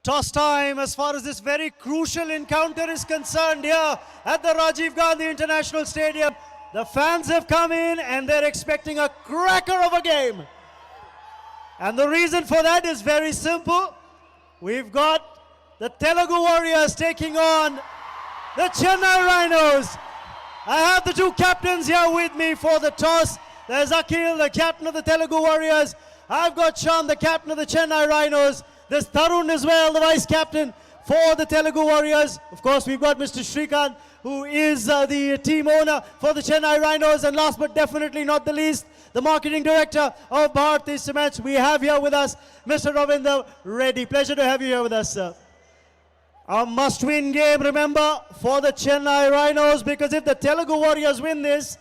toss time as far as this very crucial encounter is concerned here at the Rajiv Gandhi International Stadium. The fans have come in and they're expecting a cracker of a game. And the reason for that is very simple. We've got the Telugu Warriors taking on the Chennai Rhinos. I have the two captains here with me for the toss. There's Akhil, the captain of the Telugu Warriors. I've got Shyam, the captain of the Chennai Rhinos. There's Tarun as well, the vice captain for the Telugu Warriors. Of course, we've got Mr. Srikanth, who is the team owner for the Chennai Rhinos. And last but definitely not the least, the marketing director of Bharti Cements. We have here with us Mr. Ravinder Reddy. Pleasure to have you here with us, sir. A must-win game, remember, for the Chennai Rhinos, because if the Telugu Warriors win this,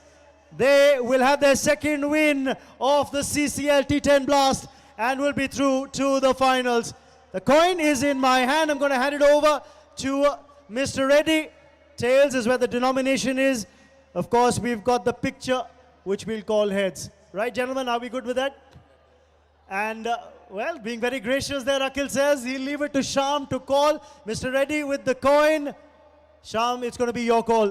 they will have their second win of the CCL T10 Blast and will be through to the finals. The coin is in my hand. I'm going to hand it over to Mr. Reddy. Tails is where the denomination is. Of course, we've got the picture, which we'll call heads. Right, gentlemen, are we good with that? And, well, being very gracious there, Akhil says he'll leave it to Shyam to call. Mr. Reddy with the coin. Shyam, it's going to be your call.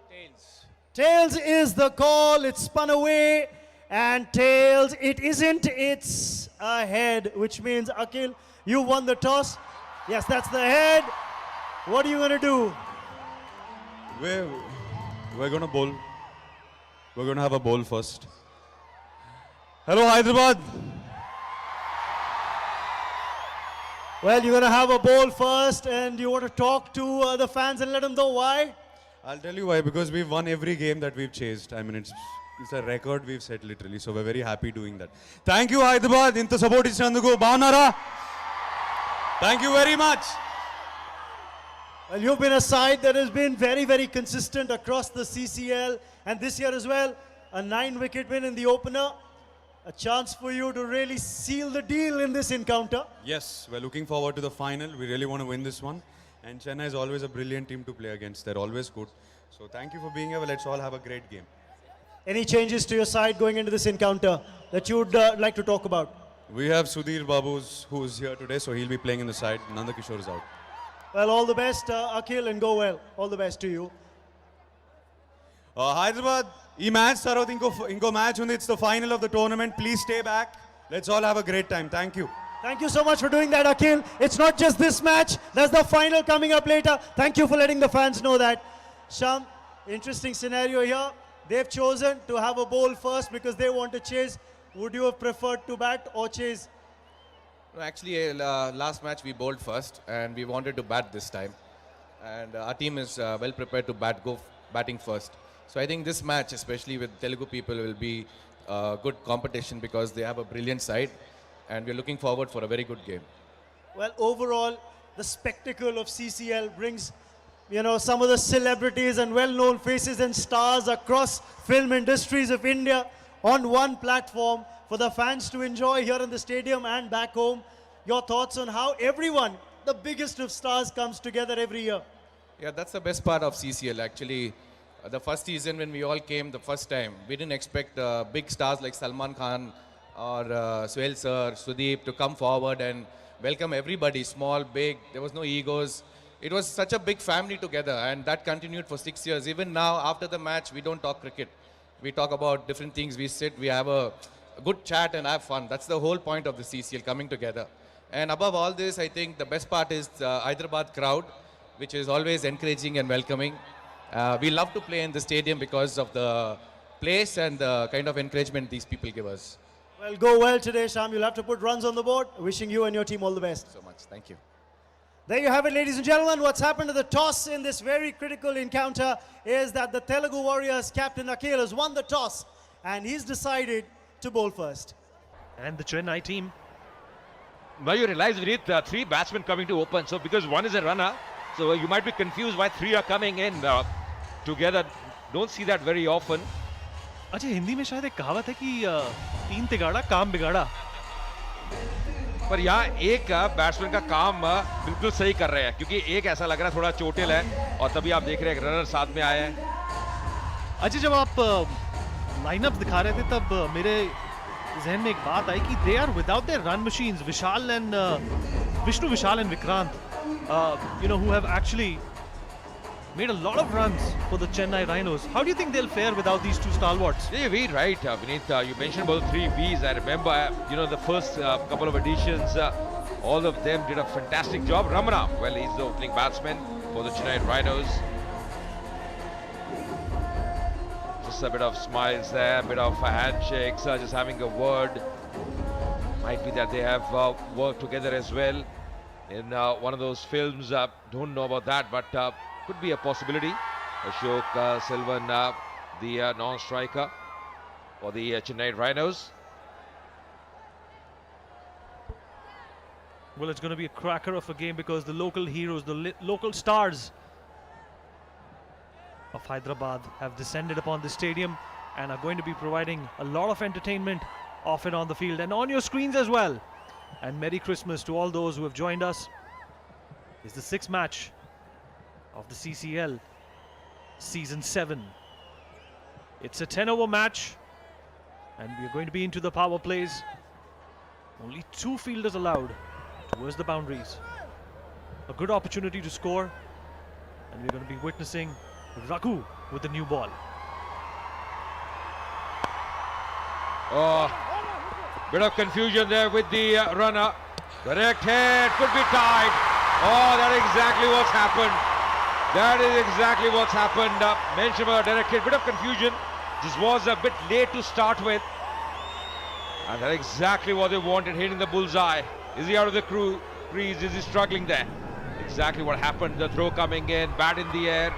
Tails. Tails is the call. It's spun away. And tails, it isn't. It's a head, which means, Akhil, you won the toss. Yes, that's the head. What are you going to do? We're going to bowl. We're going to have a bowl first. Hello, Hyderabad. Well, you're going to have a bowl first, and you want to talk to the fans and let them know why? I'll tell you why, because we've won every game that we've chased. I mean, it's a record we've set literally, so we're very happy doing that. Thank you, Hyderabad. Inta support ichinanduku bagunara. Thank you very much. Well, you've been a side that has been very, very consistent across the CCL, and this year as well, a 9-wicket win in the opener. A chance for you to really seal the deal in this encounter. Yes, we're looking forward to the final. We really want to win this one. And Chennai is always a brilliant team to play against. They're always good. So thank you for being here. Let's all have a great game. Any changes to your side going into this encounter that you would like to talk about? We have Sudhir Babu, who's here today, so he'll be playing in the side. Nanda Kishore is out. Well, all the best, Akhil, and go well. All the best to you. Hyderabad, this match inko match undi. It's the final of the tournament. Please stay back. Let's all have a great time. Thank you. Thank you so much for doing that, Akhil. It's not just this match. There's the final coming up later. Thank you for letting the fans know that. Shyam, interesting scenario here. They've chosen to have a bowl first because they want to chase. Would you have preferred to bat or chase? No, actually, last match we bowled first and we wanted to bat this time. And our team is well prepared to batting first. So I think this match, especially with Telugu people, will be good competition because they have a brilliant side. And we're looking forward for a very good game. Well, overall, the spectacle of CCL brings, you know, some of the celebrities and well-known faces and stars across film industries of India on one platform for the fans to enjoy here in the stadium and back home. Your thoughts on how everyone, the biggest of stars, comes together every year? Yeah, that's the best part of CCL. Actually, the first season when we all came the first time, we didn't expect big stars like Salman Khan or Suhail Sir, Sudeep to come forward and welcome everybody, small, big. There was no egos. It was such a big family together, and that continued for 6 years. Even now, after the match, we don't talk cricket. We talk about different things. We sit, we have a good chat and have fun. That's the whole point of the CCL, coming together. And above all this, I think the best part is the Hyderabad crowd, which is always encouraging and welcoming. We love to play in the stadium because of the place and the kind of encouragement these people give us. Well, go well today, Shyam. You'll have to put runs on the board. Wishing you and your team all the best. So much. Thank you. There you have it, ladies and gentlemen. What's happened to the toss in this very critical encounter is that the Telugu Warriors captain Akhil has won the toss and he's decided to bowl first. And the Chennai team. Now you realize we need 3 batsmen coming to open. So because one is a runner, so you might be confused why 3 are coming in together. Don't see that very often. अच्छा हिंदी में शायद एक कहावत है कि 3 तिगाड़ा काम बिगाड़ा. पर यहाँ एक बैट्समैन का काम बिल्कुल सही कर रहे हैं क्योंकि एक ऐसा लग रहा है थोड़ा चोटिल है और तभी आप देख रहे हैं एक रनर साथ में आए हैं. अच्छा जब आप लाइनअप दिखा रहे थे तब मेरे जहन में एक बात आई कि they are without their run machines. Vishal and Vishnu Vishal and Vikrant, who have actually made a lot of runs for the Chennai Rhinos. How do you think they'll fare without these two stalwarts? Yeah, you're very right, Vineet. You mentioned about the three Vs. I remember, the first couple of editions, all of them did a fantastic job. Ramana, well, he's the opening batsman for the Chennai Rhinos. Just a bit of smiles there, a bit of handshakes, just having a word. Might be that they have worked together as well in one of those films. Don't know about that, but could be a possibility. Ashok Selvan, the non-striker for the Chennai Rhinos. Well, it's going to be a cracker of a game because the local heroes, the local stars of Hyderabad have descended upon the stadium and are going to be providing a lot of entertainment off and on the field and on your screens as well. And Merry Christmas to all those who have joined us. It's the sixth match of the CCL Season 7. It's a 10-over match and we are going to be into the power plays. Only 2 fielders allowed towards the boundaries. A good opportunity to score, and we're going to be witnessing Raghu with the new ball. Oh, bit of confusion there with the runner. Direct hit, could be tied. Oh, that's exactly what's happened. That is exactly what's happened. Mentioned about direct hit, bit of confusion. This was a bit late to start with. And that's exactly what they wanted, hitting the bullseye. Is he out of the crease? Is he struggling there? Exactly what happened. The throw coming in, bat in the air.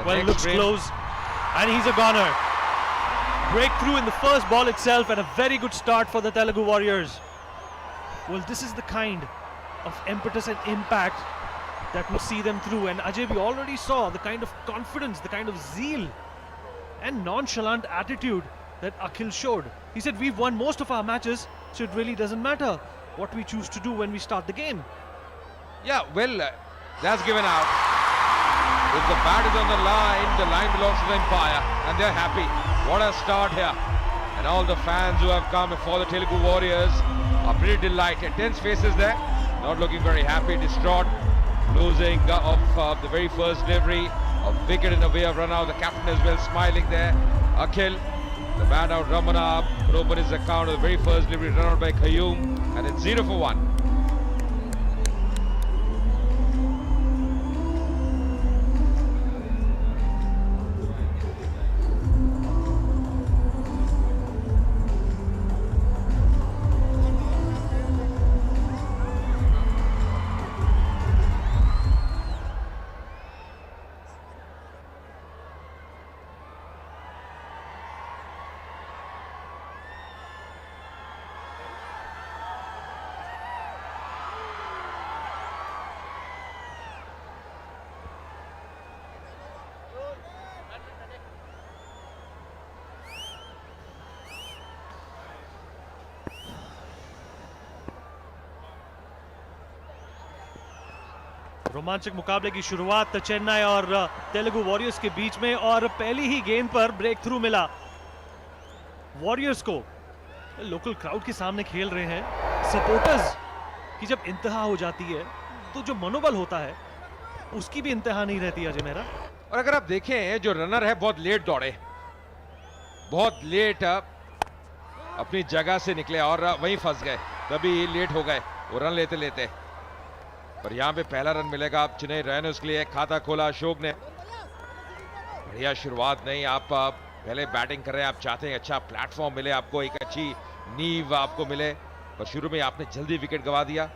Well, it looks close, and he's a goner. Breakthrough in the first ball itself, and a very good start for the Telugu Warriors. Well, this is the kind of impetus and impact that will see them through. And Ajay, we already saw the kind of confidence, the kind of zeal and nonchalant attitude that Akhil showed. He said, we've won most of our matches, so it really doesn't matter what we choose to do when we start the game. Yeah, well, that's given out. If the bat is on the line belongs to the umpire, and they're happy. What a start here. And all the fans who have come for the Telugu Warriors are pretty delighted. Tense faces there, not looking very happy, distraught. Losing of the very first delivery, a wicket in the way of run out. The captain as well smiling there. Akhil, the man out, Ramana, could open his account of the very first delivery run out by Qayyum, and it's 0 for 1. रोमांचक मुकाबले की शुरुआत चेन्नई और Telugu warriors के बीच में, और पहली ही गेंद पर ब्रेक थ्रू मिला वॉरियर्स को। लोकल क्राउड के सामने खेल रहे हैं। सपोर्टर्स की जब इंतहा हो जाती है तो जो मनोबल होता है उसकी भी इंतहा नहीं रहती अजय मेहरा। और अगर आप देखें, जो रनर है बहुत लेट दौड़े, बहुत लेट अपनी जगह से निकले और वहीं फंस गए, तभी लेट हो गए वो रन लेते लेते। पर यहाँ पे पहला रन मिलेगा आप चेन्नई राइनोज के लिए। खाता खोला अशोक ने, बढ़िया शुरुआत नहीं। आप पहले बैटिंग कर रहे हैं, आप चाहते हैं अच्छा प्लेटफॉर्म मिले आपको, एक अच्छी नींव आपको मिले, पर शुरू में आपने जल्दी विकेट गवा दिया।